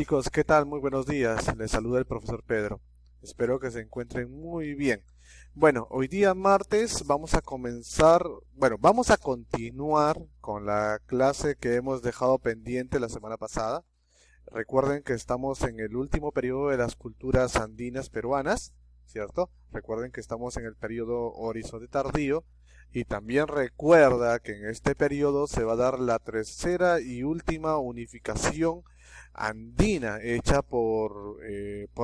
chicos, ¿qué tal? Muy buenos días. Les saluda el profesor Pedro. Espero que se encuentren muy bien. Bueno, hoy día martes vamos a continuar con la clase que hemos dejado pendiente la semana pasada. Recuerden que estamos en el último periodo de las culturas andinas peruanas, ¿cierto? Recuerden que estamos en el periodo horizonte tardío y también recuerda que en este periodo se va a dar la tercera y última unificación andina hecha por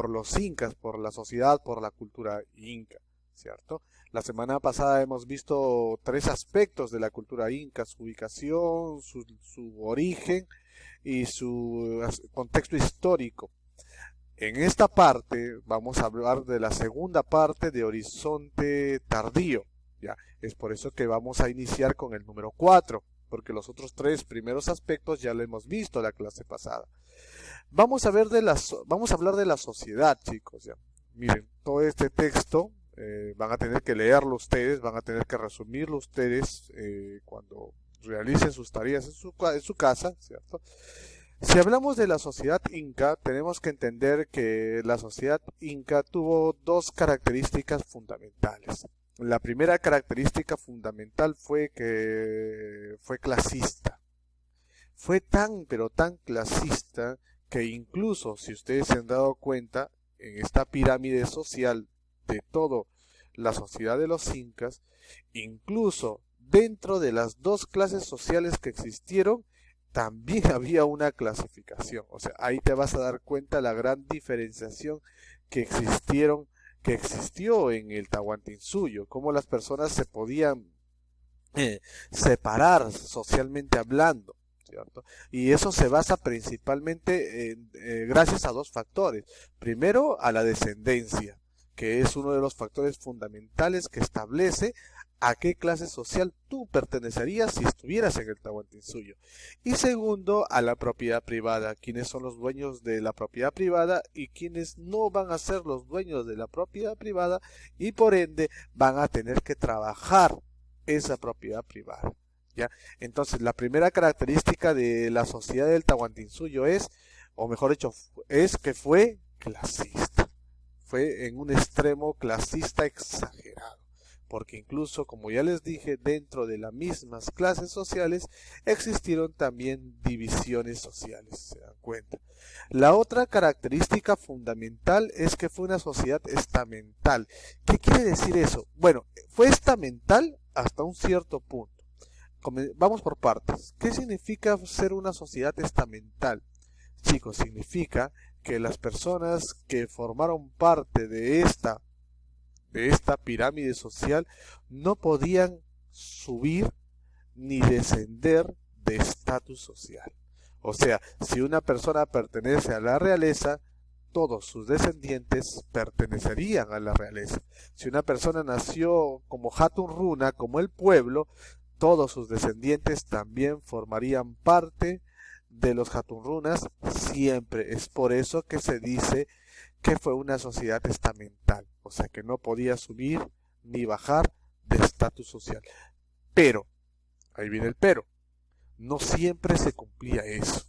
los incas, por la sociedad, por la cultura inca, ¿cierto? La semana pasada hemos visto tres aspectos de la cultura inca: su ubicación, su origen y su contexto histórico. En esta parte vamos a hablar de la segunda parte de horizonte tardío. ¿Ya? Es por eso que vamos a iniciar con el número 4, porque los otros tres primeros aspectos ya lo hemos visto la clase pasada. Vamos a hablar de la sociedad, chicos. ¿Ya? Miren, todo este texto van a tener que leerlo ustedes, van a tener que resumirlo ustedes cuando realicen sus tareas en su casa, ¿cierto? Si hablamos de la sociedad inca, tenemos que entender que la sociedad inca tuvo dos características fundamentales. La primera característica fundamental fue que fue clasista. Fue pero tan clasista que incluso, si ustedes se han dado cuenta, en esta pirámide social de toda la sociedad de los incas, incluso dentro de las dos clases sociales que existieron, también había una clasificación. O sea, ahí te vas a dar cuenta la gran diferenciación que existió en el Tahuantinsuyo, cómo las personas se podían separar socialmente hablando, ¿cierto? Y eso se basa principalmente gracias a dos factores. Primero, a la descendencia, que es uno de los factores fundamentales que establece a qué clase social tú pertenecerías si estuvieras en el Tahuantinsuyo. Y segundo, a la propiedad privada, quiénes son los dueños de la propiedad privada y quiénes no van a ser los dueños de la propiedad privada y por ende van a tener que trabajar esa propiedad privada. ¿Ya? Entonces, la primera característica de la sociedad del Tahuantinsuyo es, o mejor dicho, es que fue clasista. Fue en un extremo clasista exagerado. Porque incluso, como ya les dije, dentro de las mismas clases sociales existieron también divisiones sociales, ¿se dan cuenta? La otra característica fundamental es que fue una sociedad estamental. ¿Qué quiere decir eso? Bueno, fue estamental hasta un cierto punto. Vamos por partes. ¿Qué significa ser una sociedad estamental? Chicos, significa que las personas que formaron parte de esta pirámide social no podían subir ni descender de estatus social. O sea, si una persona pertenece a la realeza, todos sus descendientes pertenecerían a la realeza. Si una persona nació como Hatun Runa, como el pueblo, todos sus descendientes también formarían parte de los Hatun Runas siempre. Es por eso que se dice que fue una sociedad estamental, o sea que no podía subir ni bajar de estatus social. Pero, ahí viene el pero, no siempre se cumplía eso.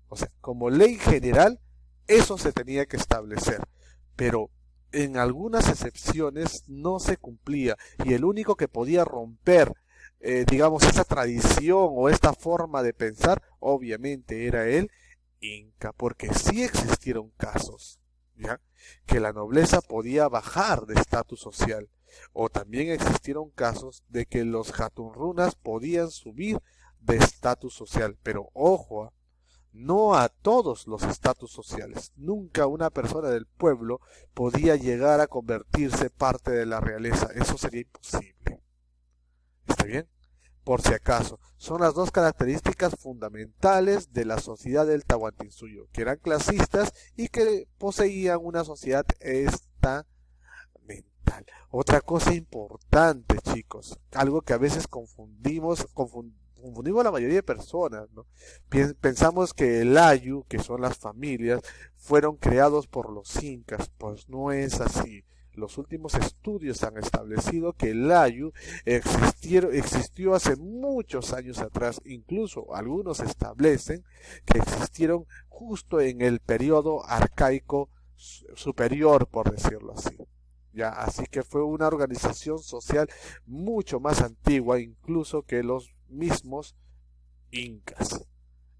O sea, como ley general, eso se tenía que establecer, pero en algunas excepciones no se cumplía y el único que podía romper digamos, esa tradición o esta forma de pensar, obviamente era el Inca, porque sí existieron casos, ¿ya? Que la nobleza podía bajar de estatus social, o también existieron casos de que los Hatunrunas podían subir de estatus social, pero ojo, no a todos los estatus sociales. Nunca una persona del pueblo podía llegar a convertirse parte de la realeza, eso sería imposible. ¿Está bien? Por si acaso, son las dos características fundamentales de la sociedad del Tahuantinsuyo, que eran clasistas y que poseían una sociedad estamental. Otra cosa importante, chicos, algo que a veces confundimos la mayoría de personas, ¿no? Pensamos que el Ayu, que son las familias, fueron creados por los incas, pues no es así. los últimos estudios han establecido que el ayu existió hace muchos años atrás. Incluso algunos establecen que existieron justo en el periodo arcaico superior, por decirlo así. Ya, así que fue una organización social mucho más antigua incluso que los mismos incas.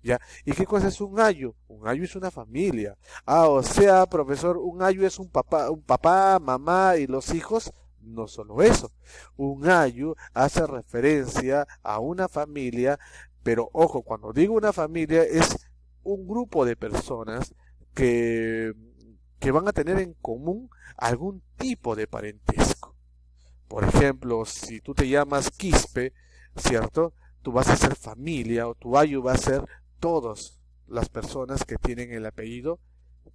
¿Ya? ¿Y qué cosa es un ayu? Un ayu es una familia. Ah, o sea, profesor, un ayu es un papá, mamá y los hijos. No solo eso. Un ayu hace referencia a una familia, pero ojo, cuando digo una familia es un grupo de personas que, que van a tener en común algún tipo de parentesco. Por ejemplo, si tú te llamas Quispe, ¿cierto? Tú vas a ser familia o tu ayu va a ser todas las personas que tienen el apellido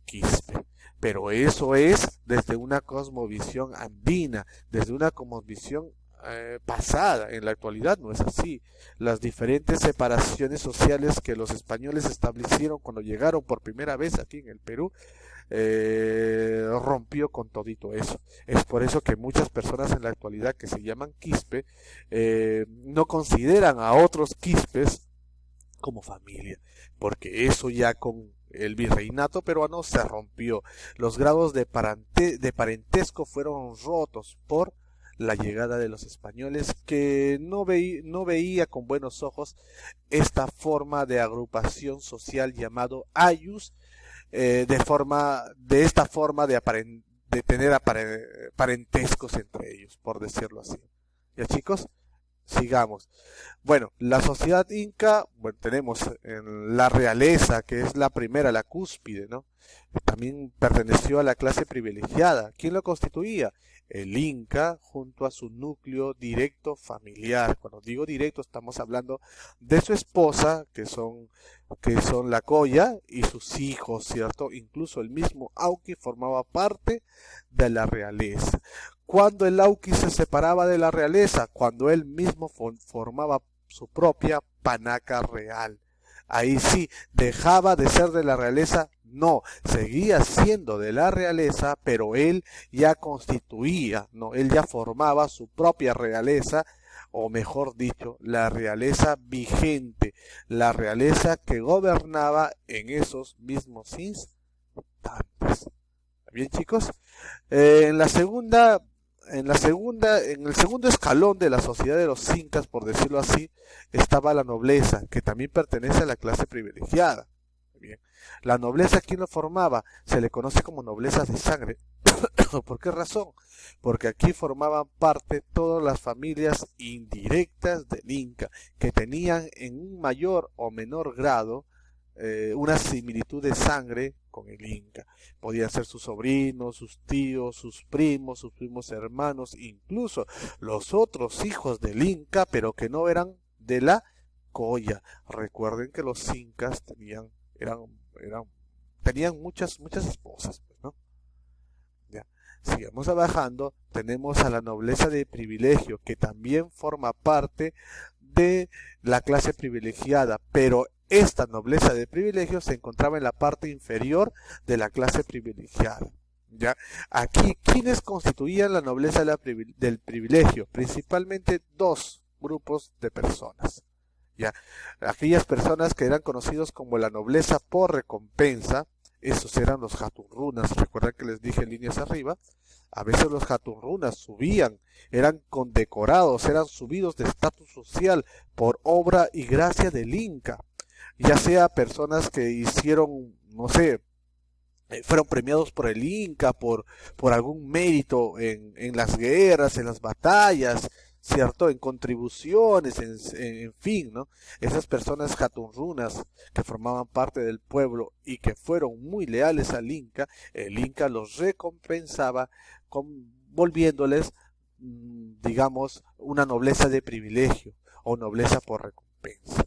Quispe. Pero eso es desde una cosmovisión andina, desde una cosmovisión pasada. En la actualidad no es así. Las diferentes separaciones sociales que los españoles establecieron cuando llegaron por primera vez aquí en el Perú, rompió con todito eso. Es por eso que muchas personas en la actualidad que se llaman Quispe no consideran a otros Quispes como familia, porque eso ya con el virreinato peruano se rompió. Los grados de parentesco fueron rotos por la llegada de los españoles, que no veía con buenos ojos esta forma de agrupación social llamado ayus, de esta forma de tener parentescos entre ellos, por decirlo así. ¿Ya, chicos? Sigamos. Bueno, la sociedad inca, bueno, tenemos en la realeza, que es la primera, la cúspide, ¿no? También perteneció a la clase privilegiada. ¿Quién lo constituía? El inca junto a su núcleo directo familiar. Cuando digo directo estamos hablando de su esposa, que son la Colla, y sus hijos, ¿cierto? Incluso el mismo Auqui formaba parte de la realeza. Cuando el Auqui se separaba de la realeza, cuando él mismo formaba su propia panaca real. Ahí sí, dejaba de ser de la realeza, no, seguía siendo de la realeza, pero él ya constituía, no, él ya formaba su propia realeza, o mejor dicho, la realeza vigente, la realeza que gobernaba en esos mismos instantes. Bien, chicos, en el segundo escalón de la sociedad de los incas, por decirlo así, estaba la nobleza, que también pertenece a la clase privilegiada. Bien. La nobleza, ¿quién lo formaba? Se le conoce como nobleza de sangre. ¿Por qué razón? Porque aquí formaban parte todas las familias indirectas del Inca, que tenían en un mayor o menor grado una similitud de sangre con el Inca. Podían ser sus sobrinos, sus tíos, sus primos hermanos, incluso los otros hijos del Inca, pero que no eran de la Colla. Recuerden que los incas tenían muchas esposas, ¿no? Ya. Sigamos bajando, tenemos a la nobleza de privilegio, que también forma parte de la clase privilegiada, pero esta nobleza de privilegio se encontraba en la parte inferior de la clase privilegiada. ¿Ya? Aquí, ¿quiénes constituían la nobleza del privilegio? Principalmente dos grupos de personas. ¿Ya? Aquellas personas que eran conocidos como la nobleza por recompensa, esos eran los jatunrunas. Recuerden que les dije en líneas arriba, a veces los jatunrunas subían, eran condecorados, eran subidos de estatus social por obra y gracia del Inca. Ya sea personas que hicieron, no sé, fueron premiados por el Inca, por algún mérito en las guerras, en las batallas, ¿cierto? En contribuciones, en fin, ¿no? Esas personas jatunrunas que formaban parte del pueblo y que fueron muy leales al Inca, el Inca los recompensaba volviéndoles, digamos, una nobleza de privilegio o nobleza por recompensa.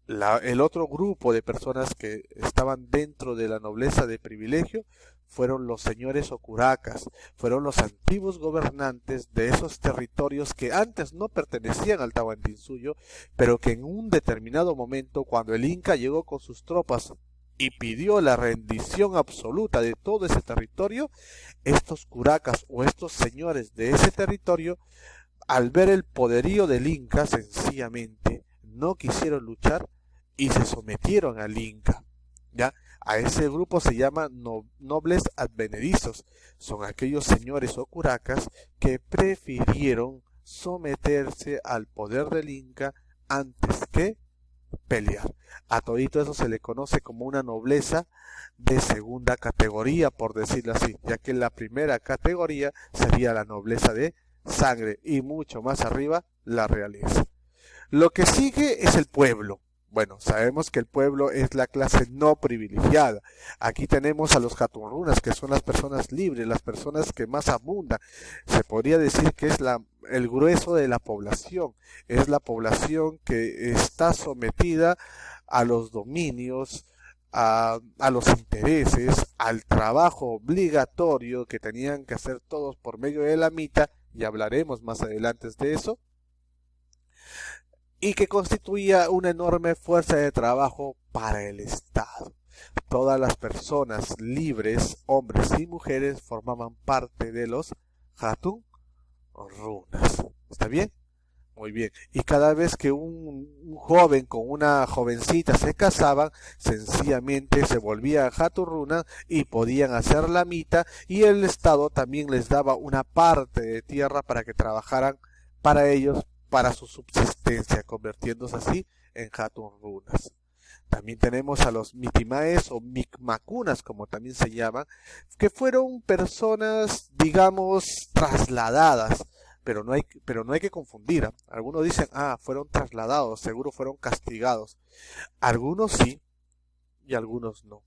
El otro grupo de personas que estaban dentro de la nobleza de privilegio fueron los señores o curacas, fueron los antiguos gobernantes de esos territorios que antes no pertenecían al Tahuantinsuyo, pero que en un determinado momento, cuando el Inca llegó con sus tropas y pidió la rendición absoluta de todo ese territorio, estos curacas o estos señores de ese territorio, al ver el poderío del Inca, sencillamente no quisieron luchar y se sometieron al Inca. ¿Ya? A ese grupo se llama nobles advenedizos. Son aquellos señores o curacas que prefirieron someterse al poder del Inca antes que pelear. A todito eso se le conoce como una nobleza de segunda categoría, por decirlo así, ya que la primera categoría sería la nobleza de sangre y mucho más arriba la realeza. Lo que sigue es el pueblo. Bueno, sabemos que el pueblo es la clase no privilegiada. Aquí tenemos a los jatunrunas, que son las personas libres, las personas que más abundan. Se podría decir que es el grueso de la población. Es la población que está sometida a los dominios, a los intereses, al trabajo obligatorio que tenían que hacer todos por medio de la mita, y hablaremos más adelante de eso, y que constituía una enorme fuerza de trabajo para el Estado. Todas las personas libres, hombres y mujeres, formaban parte de los Hatun Runas. ¿Está bien? Muy bien. Y cada vez que un joven con una jovencita se casaban, sencillamente se volvían Hatun Runa y podían hacer la mita, y el Estado también les daba una parte de tierra para que trabajaran para ellos, para su subsistencia, convirtiéndose así en Hatun Runas. También tenemos a los mitimaes o micmacunas, como también se llaman, que fueron personas, digamos, trasladadas, pero no hay que confundir. Algunos dicen, fueron trasladados, seguro fueron castigados. Algunos sí y algunos no.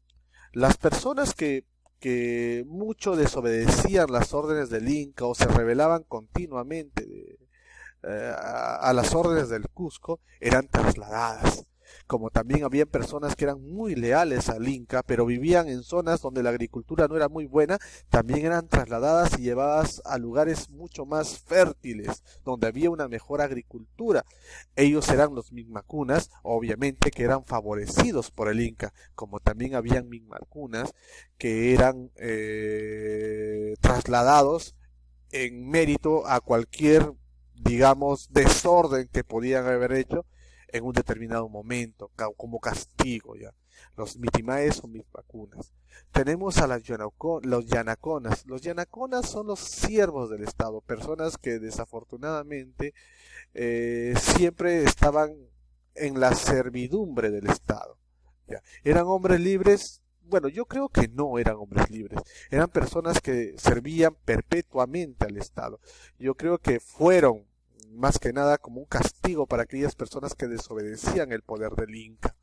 Las personas que mucho desobedecían las órdenes del Inca o se rebelaban continuamente a las órdenes del Cusco eran trasladadas. Como también había personas que eran muy leales al Inca, pero vivían en zonas donde la agricultura no era muy buena, también eran trasladadas y llevadas a lugares mucho más fértiles, donde había una mejor agricultura. Ellos eran los micmacunas, obviamente que eran favorecidos por el Inca, como también habían micmacunas que eran trasladados en mérito a cualquier, digamos, desorden que podían haber hecho en un determinado momento, como castigo, ya. Los mitimaes son micmacunas. Tenemos a los yanaconas. Los yanaconas son los siervos del Estado, personas que desafortunadamente siempre estaban en la servidumbre del Estado. Ya. ¿Eran hombres libres? Bueno, yo creo que no eran hombres libres. Eran personas que servían perpetuamente al Estado. Yo creo que fueron más que nada como un castigo para aquellas personas que desobedecían el poder del Inca,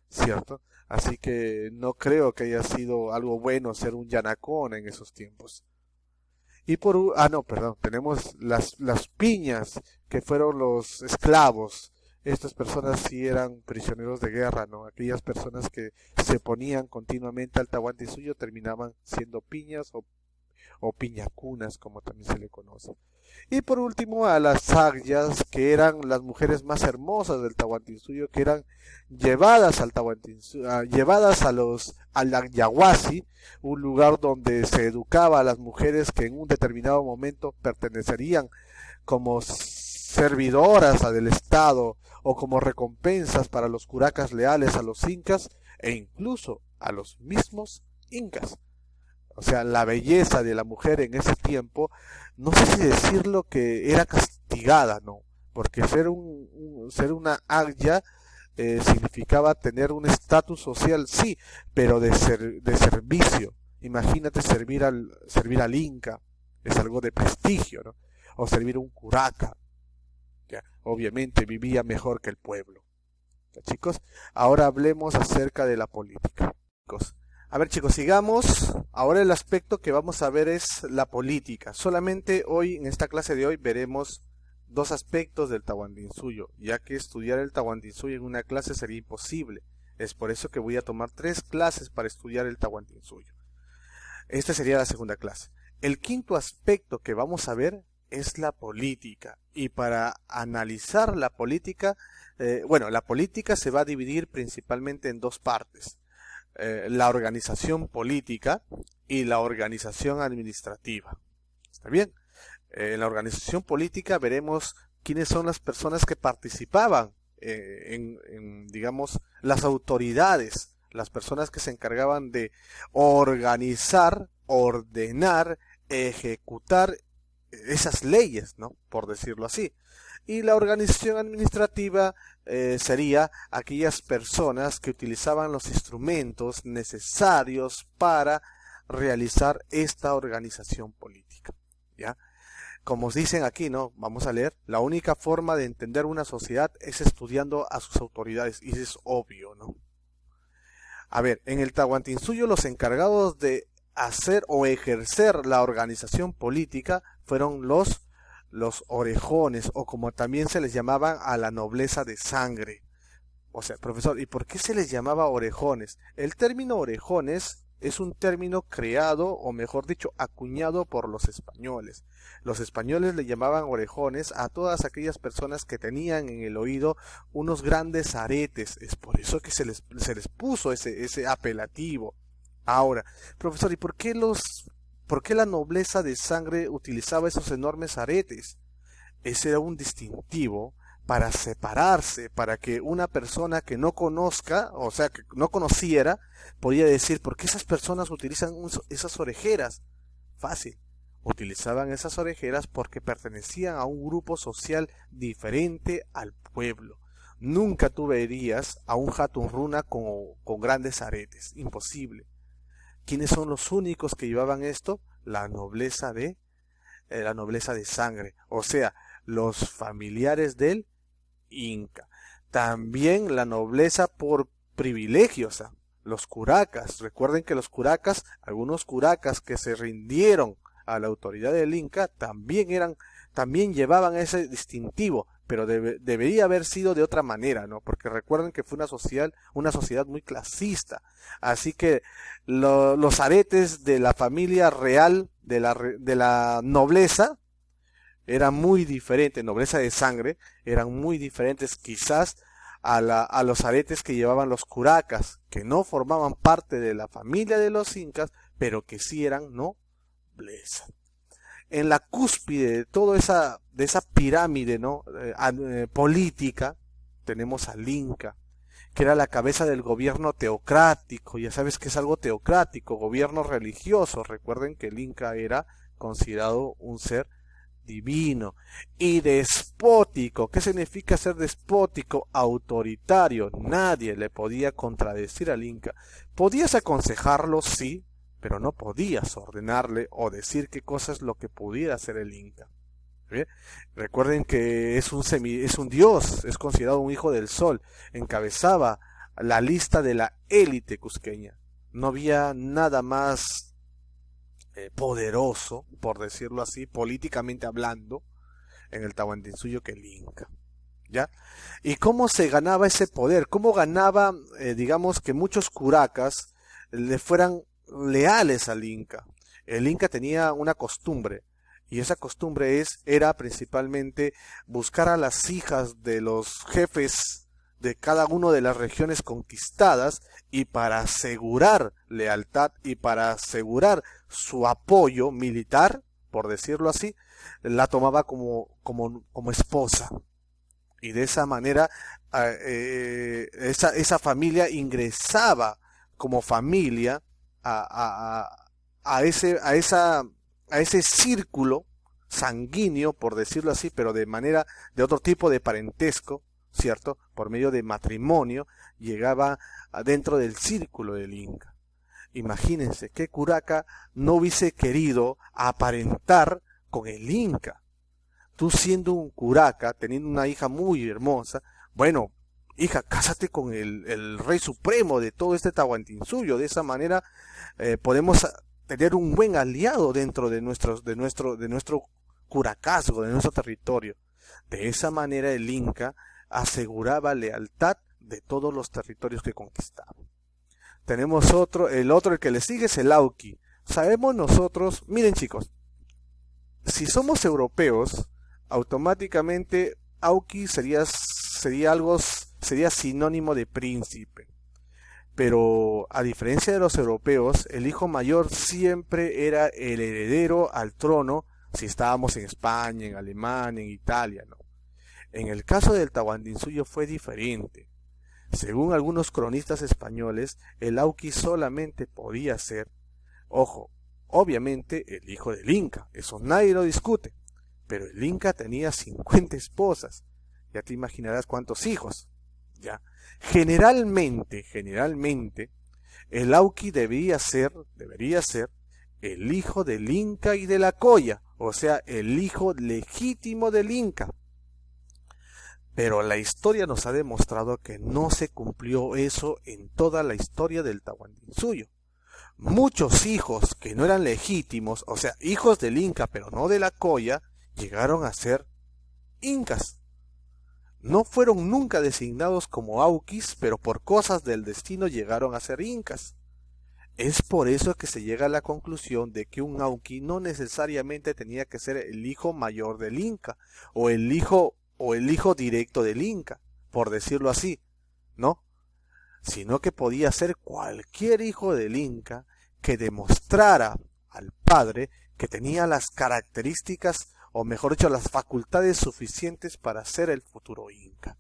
¿cierto? Así que no creo que haya sido algo bueno ser un yanacón en esos tiempos. Y tenemos las piñas, que fueron los esclavos. Estas personas sí eran prisioneros de guerra, ¿no? Aquellas personas que se oponían continuamente al Tahuantinsuyo terminaban siendo piñas o piñacunas, como también se le conoce. Y por último a las sagyas, que eran las mujeres más hermosas del Tahuantinsuyo, que eran llevadas al Tahuantinsuyo, llevadas al Yaguasi, un lugar donde se educaba a las mujeres que en un determinado momento pertenecerían como servidoras del Estado o como recompensas para los curacas leales a los incas e incluso a los mismos incas. O sea, la belleza de la mujer en ese tiempo, no sé si decirlo que era castigada, ¿no? Porque ser una agya significaba tener un estatus social, sí, pero de servicio. Imagínate servir al Inca, es algo de prestigio, ¿no? O servir a un curaca, ya, obviamente vivía mejor que el pueblo. ¿Ya, chicos? Ahora hablemos acerca de la política. A ver, chicos, sigamos. Ahora el aspecto que vamos a ver es la política. Solamente hoy, en esta clase de hoy, veremos dos aspectos del Tahuantinsuyo, ya que estudiar el Tahuantinsuyo en una clase sería imposible. Es por eso que voy a tomar 3 clases para estudiar el Tahuantinsuyo. Esta sería la segunda clase. El quinto aspecto que vamos a ver es la política. Y para analizar la política, la política se va a dividir principalmente en 2 partes. la organización política y la organización administrativa. ¿Está bien? En la organización política veremos quiénes son las personas que participaban digamos, las autoridades, las personas que se encargaban de organizar, ordenar, ejecutar esas leyes, ¿no? Por decirlo así. Y la organización administrativa sería aquellas personas que utilizaban los instrumentos necesarios para realizar esta organización política, ¿ya? Como dicen aquí, ¿no? Vamos a leer. La única forma de entender una sociedad es estudiando a sus autoridades. Y eso es obvio, ¿no? A ver, en el Tahuantinsuyo los encargados de hacer o ejercer la organización política fueron los orejones, o como también se les llamaban a la nobleza de sangre. O sea, profesor, ¿y por qué se les llamaba orejones? El término orejones es un término creado, o mejor dicho, acuñado por los españoles. Los españoles le llamaban orejones a todas aquellas personas que tenían en el oído unos grandes aretes. Es por eso que se les puso ese apelativo. Ahora, profesor, ¿y por qué la nobleza de sangre utilizaba esos enormes aretes? Ese era un distintivo para separarse, para que una persona que no conozca, o sea, que no conociera, podía decir, ¿por qué esas personas utilizan esas orejeras? Fácil. Utilizaban esas orejeras porque pertenecían a un grupo social diferente al pueblo. Nunca tú verías a un Hatunruna con grandes aretes. Imposible. ¿Quiénes son los únicos que llevaban esto? La nobleza de sangre. O sea, los familiares del Inca. También la nobleza por privilegios, los curacas. Recuerden que los curacas, algunos curacas que se rindieron a la autoridad del Inca, también llevaban ese distintivo, pero debería haber sido de otra manera, ¿no? Porque recuerden que fue una sociedad muy clasista. Así que los aretes de la familia real, de la nobleza, eran muy diferentes, nobleza de sangre, eran muy diferentes quizás a los aretes que llevaban los curacas, que no formaban parte de la familia de los incas, pero que sí eran nobleza. En la cúspide de toda esa pirámide, ¿no? Política, tenemos al Inca, que era la cabeza del gobierno teocrático. Ya sabes que es algo teocrático, gobierno religioso. Recuerden que el Inca era considerado un ser divino y despótico. ¿Qué significa ser despótico? Autoritario. Nadie le podía contradecir al Inca. Podías aconsejarlo, sí, pero no podías ordenarle o decir qué cosa es lo que pudiera hacer el Inca. ¿Bien? Recuerden que es un dios, es considerado un hijo del sol. Encabezaba la lista de la élite cusqueña. No había nada más poderoso, por decirlo así, políticamente hablando, en el Tahuantinsuyo que el Inca. ¿Ya? ¿Y cómo se ganaba ese poder? ¿Cómo ganaba, digamos, que muchos curacas le fueran leales al Inca? El Inca tenía una costumbre, y esa costumbre era principalmente buscar a las hijas de los jefes de cada una de las regiones conquistadas, y para asegurar lealtad y para asegurar su apoyo militar, por decirlo así, la tomaba como esposa. Y de esa manera esa familia ingresaba como familia a ese círculo sanguíneo, por decirlo así, pero de otro tipo de parentesco, ¿cierto? Por medio de matrimonio, llegaba dentro del círculo del Inca. Imagínense qué curaca no hubiese querido aparentar con el Inca. Tú siendo un curaca, teniendo una hija muy hermosa, bueno, hija, cásate con el rey supremo de todo este Tahuantinsuyo. De esa manera podemos tener un buen aliado dentro de nuestro curacazgo, de nuestro territorio. De esa manera el Inca aseguraba lealtad de todos los territorios que conquistaba. Tenemos el que le sigue es el Auqui. Sabemos nosotros, miren chicos, si somos europeos, automáticamente Auqui sería sinónimo de príncipe. Pero a diferencia de los europeos, el hijo mayor siempre era el heredero al trono si estábamos en España, en Alemania, en Italia, ¿no? En el caso del Tahuantinsuyo fue diferente. Según algunos cronistas españoles, el Auqui solamente podía ser, ojo, obviamente el hijo del Inca, eso nadie lo discute, pero el Inca tenía 50 esposas, ya te imaginarás cuántos hijos, ¿ya? Generalmente, el Auqui debería ser el hijo del Inca y de la Colla, o sea, el hijo legítimo del Inca. Pero la historia nos ha demostrado que no se cumplió eso en toda la historia del Tahuantinsuyo. Muchos hijos que no eran legítimos, o sea, hijos del Inca pero no de la Colla, llegaron a ser incas. No fueron nunca designados como auquis, pero por cosas del destino llegaron a ser incas. Es por eso que se llega a la conclusión de que un auqui no necesariamente tenía que ser el hijo mayor del Inca, o el hijo directo del Inca, por decirlo así, ¿no? Sino que podía ser cualquier hijo del Inca que demostrara al padre que tenía las características, o mejor dicho, las facultades suficientes para ser el futuro Inca.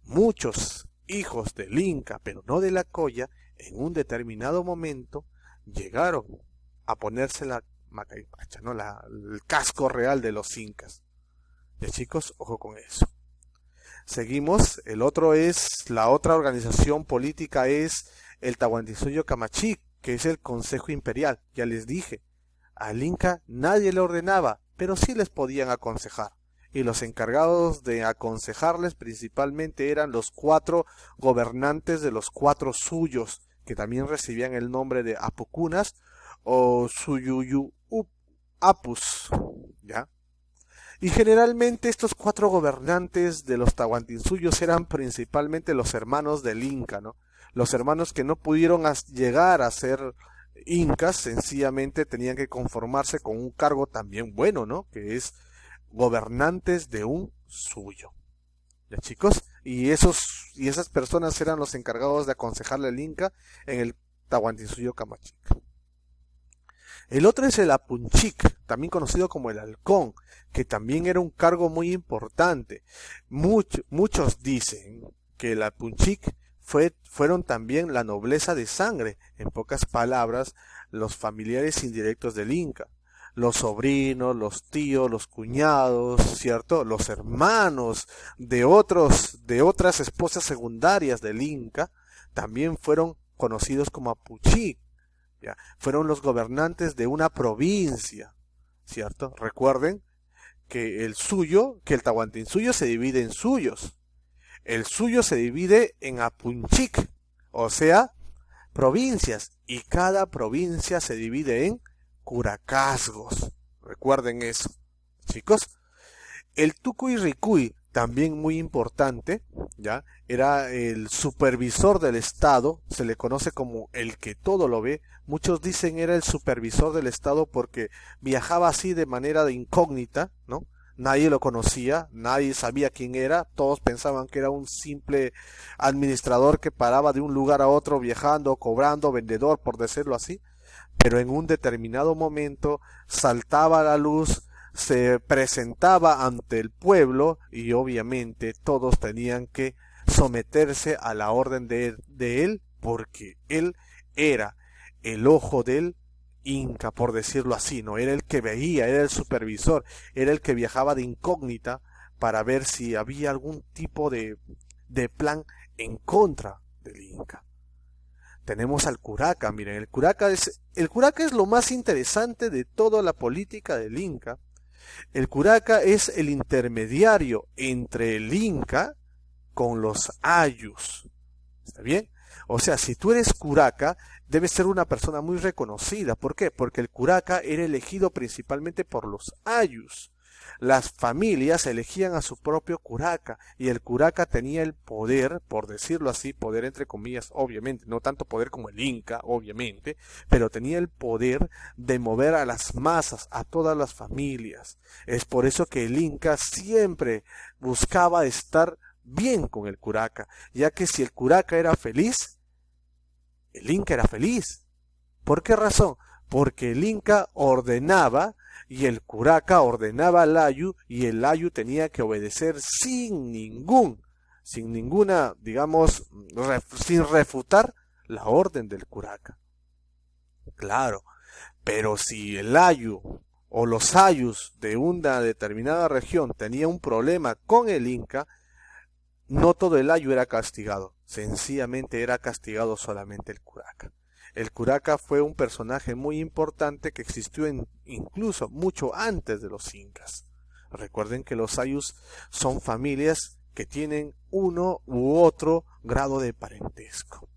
Muchos hijos del Inca, pero no de la Colla, en un determinado momento llegaron a ponerse la macaipacha, ¿no? El casco real de los incas. Ya chicos, ojo con eso. Seguimos, la otra organización política es el Tahuantinsuyo Camachic, que es el Consejo Imperial. Ya les dije, al Inca nadie le ordenaba, pero sí les podían aconsejar. Y los encargados de aconsejarles principalmente eran los 4 gobernantes de los 4 suyos, que también recibían el nombre de Apucunas o Suyuyu Apus, ¿ya? Y generalmente estos 4 gobernantes de los Tahuantinsuyos eran principalmente los hermanos del Inca, ¿no? Los hermanos que no pudieron llegar a ser incas, sencillamente tenían que conformarse con un cargo también bueno, ¿no? Que es gobernantes de un suyo. ¿Ya chicos? Y esas personas eran los encargados de aconsejarle al Inca en el Tahuantinsuyo Camachic. El otro es el Apunchic, también conocido como el Halcón, que también era un cargo muy importante. Muchos dicen que el Apunchic fueron también la nobleza de sangre, en pocas palabras, los familiares indirectos del Inca. Los sobrinos, los tíos, los cuñados, ¿cierto? Los hermanos de otras esposas secundarias del Inca también fueron conocidos como Apuchic, ¿ya? Fueron los gobernantes de una provincia, ¿cierto? Recuerden que el Tahuantinsuyo se divide en suyos. El suyo se divide en Apunchic, o sea, provincias, y cada provincia se divide en curacazgos. Recuerden eso, chicos. El Tucuy Ricuy, también muy importante, ¿ya? Era el supervisor del Estado, se le conoce como el que todo lo ve. Muchos dicen era el supervisor del Estado porque viajaba así de manera de incógnita, ¿no? Nadie lo conocía, nadie sabía quién era, todos pensaban que era un simple administrador que paraba de un lugar a otro viajando, cobrando, vendedor, por decirlo así. Pero en un determinado momento saltaba a la luz, se presentaba ante el pueblo y obviamente todos tenían que someterse a la orden de él porque él era el ojo del Inca, por decirlo así, ¿no? Era el que veía, era el supervisor, era el que viajaba de incógnita para ver si había algún tipo de plan en contra del Inca. Tenemos al curaca, miren, el curaca es lo más interesante de toda la política del Inca. El curaca es el intermediario entre el Inca con los ayus. ¿Está bien? O sea, si tú eres curaca, debes ser una persona muy reconocida. ¿Por qué? Porque el curaca era elegido principalmente por los ayus. Las familias elegían a su propio curaca y el curaca tenía el poder, por decirlo así, poder entre comillas, obviamente, no tanto poder como el Inca, obviamente, pero tenía el poder de mover a las masas, a todas las familias. Es por eso que el Inca siempre buscaba estar bien con el curaca, ya que si el curaca era feliz, el Inca era feliz. ¿Por qué razón? Porque el Inca ordenaba y el curaca ordenaba al Ayu y el Ayu tenía que obedecer sin ninguna, digamos, sin refutar la orden del curaca. Claro, pero si el Ayu o los Ayus de una determinada región tenía un problema con el Inca, no todo el Ayu era castigado, sencillamente era castigado solamente el curaca. El curaca fue un personaje muy importante que existió incluso mucho antes de los incas. Recuerden que los Ayus son familias que tienen uno u otro grado de parentesco.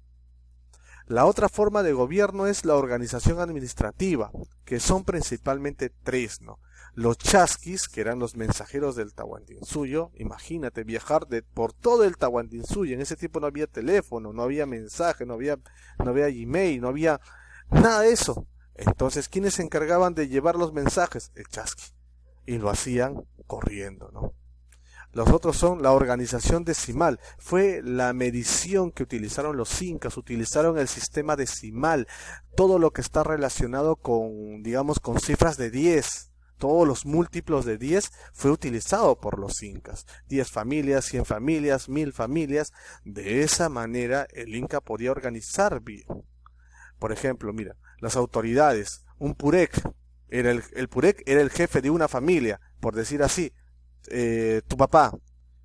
La otra forma de gobierno es la organización administrativa, que son principalmente tres, ¿no? Los chasquis, que eran los mensajeros del Tahuantinsuyo. Imagínate viajar por todo el Tahuantinsuyo. En ese tiempo no había teléfono, no había mensaje, no había Gmail, no había nada de eso. Entonces, ¿quiénes se encargaban de llevar los mensajes? El chasqui. Y lo hacían corriendo, ¿no? Los otros son la organización decimal. Fue la medición que utilizaron los incas, utilizaron el sistema decimal. Todo lo que está relacionado con, digamos, con cifras de 10. Todos los múltiplos de 10 fue utilizado por los incas. 10 familias, 100 familias, 1000 familias. De esa manera el inca podía organizar bien. Por ejemplo, mira, las autoridades. Un purec. El purec era el jefe de una familia, por decir así. Tu papá,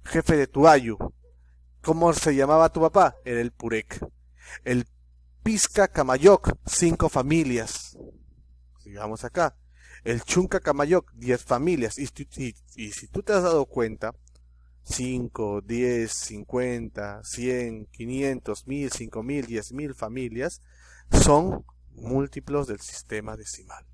jefe de tu ayu. ¿Cómo se llamaba tu papá? Era el purec. El Pisca Camayoc, 5 familias. Sigamos acá. El Chunca Camayoc, 10 familias. Y si tú te has dado cuenta, 5, 10, 50, 100, 500, 1000, 5000, 10.000 familias son múltiplos del sistema decimal.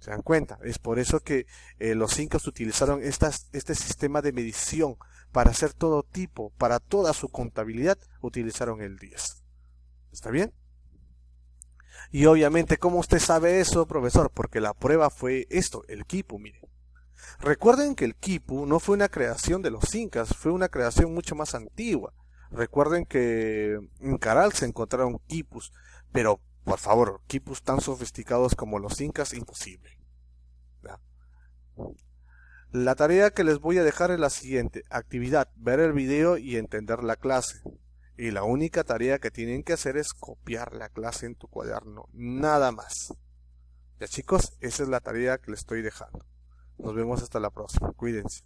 ¿Se dan cuenta? Es por eso que los incas utilizaron este sistema de medición para hacer todo tipo, para toda su contabilidad, utilizaron el 10. ¿Está bien? Y obviamente, ¿cómo usted sabe eso, profesor? Porque la prueba fue esto, el quipu, mire. Recuerden que el quipu no fue una creación de los incas, fue una creación mucho más antigua. Recuerden que en Caral se encontraron quipus, pero por favor, quipus tan sofisticados como los incas, imposible. ¿Ya? La tarea que les voy a dejar es la siguiente. Actividad, ver el video y entender la clase. Y la única tarea que tienen que hacer es copiar la clase en tu cuaderno. Nada más. Ya chicos, esa es la tarea que les estoy dejando. Nos vemos hasta la próxima. Cuídense.